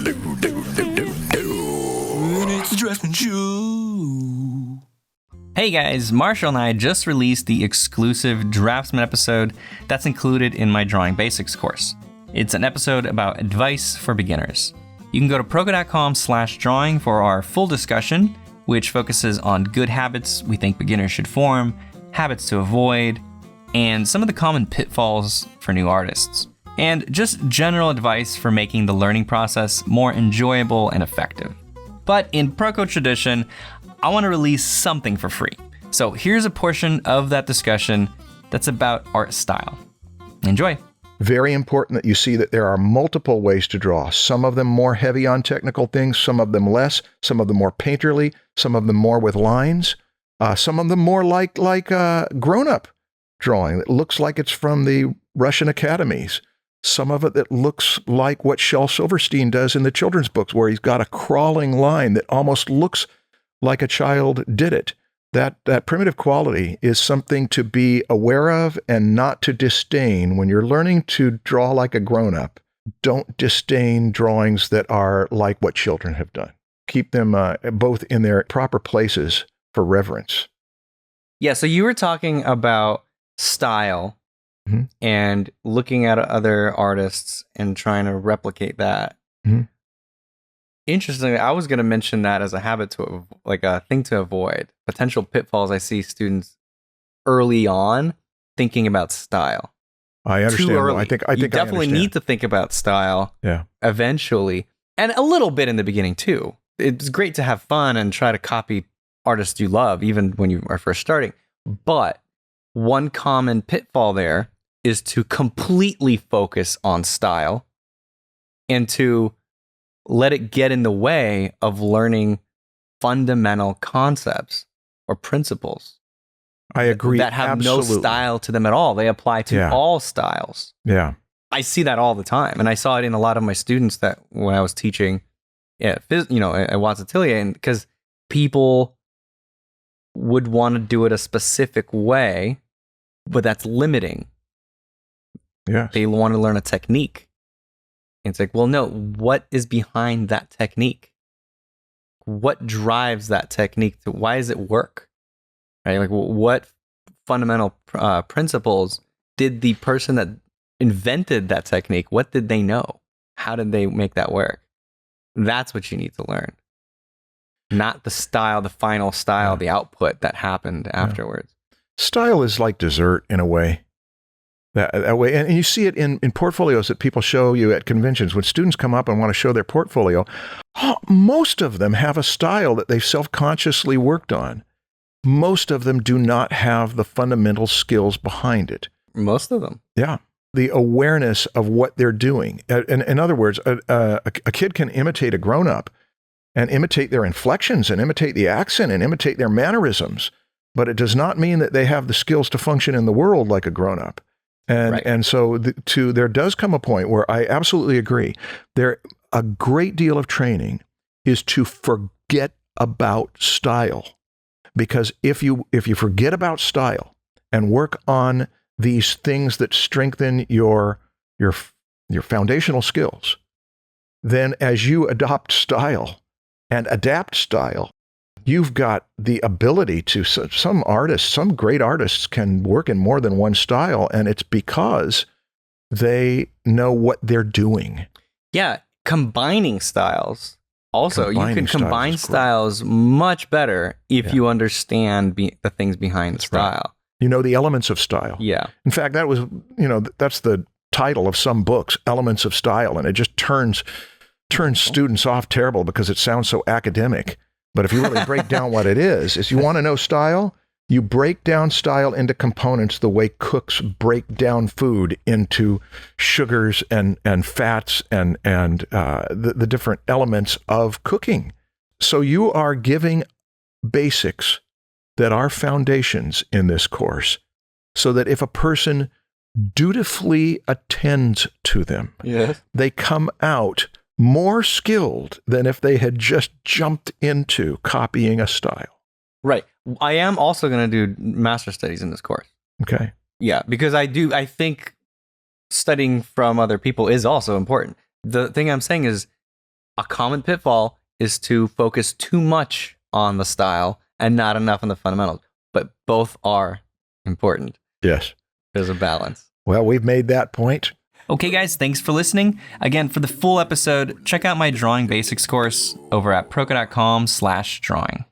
It's the Draftsmen Show. Hey guys, Marshall and I just released the exclusive Draftsmen episode that's included in my Drawing Basics course. It's an episode about advice for beginners. You can go to PROKO.com/drawing for our full discussion, which focuses on good habits we think beginners should form, habits to avoid, and some of the common pitfalls for new artists. And just general advice for making the learning process more enjoyable and effective. But in PROKO tradition, I want to release something for free. So here's a portion of that discussion that's about art style. Enjoy. Very important that you see that there are multiple ways to draw. Some of them more heavy on technical things, some of them less, some of them more painterly, some of them more with lines, some of them more like grown-up drawing that looks like it's from the Russian academies. Some of it that looks like what Shel Silverstein does in the children's books, where he's got a crawling line that almost looks like a child did it. That primitive quality is something to be aware of and not to disdain. When you're learning to draw like a grown-up, don't disdain drawings that are like what children have done. Keep them both in their proper places for reverence. Yeah, so you were talking about style. Mm-hmm. And looking at other artists and trying to replicate that. Mm-hmm. Interestingly, I was going to mention that as a habit to, like a thing to avoid. Potential pitfalls I see students early on thinking about style. I understand. Too early. I think you definitely need to think about style. Yeah. Eventually, and a little bit in the beginning too. It's great to have fun and try to copy artists you love, even when you are first starting. But one common pitfall there is to completely focus on style and to let it get in the way of learning fundamental concepts or principles. I agree. That have absolutely. No style to them at all. They apply to all styles. Yeah. I see that all the time. And I saw it in a lot of my students that when I was teaching at Watts Atelier, and because people would want to do it a specific way, but that's limiting. Yeah, they want to learn a technique. And it's like, well, no, what is behind that technique? What drives that technique? Why does it work? Right? Like, what fundamental principles did the person that invented that technique, what did they know? How did they make that work? That's what you need to learn. Not the style, the final style, the output that happened afterwards. Style is like dessert in a way. That way, and you see it in portfolios that people show you at conventions. When students come up and want to show their portfolio, most of them have a style that they've self-consciously worked on. Most of them do not have the fundamental skills behind it. Most of them. Yeah. The awareness of what they're doing. In other words, a kid can imitate a grown-up and imitate their inflections and imitate the accent and imitate their mannerisms, but it does not mean that they have the skills to function in the world like a grown-up. And so there does come a point where I absolutely agree. A great deal of training is to forget about style, because if you forget about style and work on these things that strengthen your foundational skills, then as you adopt style and adapt style, you've got the ability to, some great artists can work in more than one style, and it's because they know what they're doing. Yeah, combining styles. Also, you can combine styles much better if you understand the things behind the style. Right. You know the elements of style. Yeah. In fact, that's the title of some books, Elements of Style, and it just turns students off terrible because it sounds so academic. But if you really break down what it is you want to know style, you break down style into components the way cooks break down food into sugars and fats and the different elements of cooking. So you are giving basics that are foundations in this course, so that if a person dutifully attends to them, they come out more skilled than if they had just jumped into copying a style. Right. I am also going to do master studies in this course. Okay. Yeah, because I think studying from other people is also important. The thing I'm saying is A common pitfall is to focus too much on the style and not enough on the fundamentals. But both are important. Yes. There's a balance. Well, we've made that point. Okay, guys, thanks for listening. Again, for the full episode, check out my drawing basics course over at PROKO.com/drawing.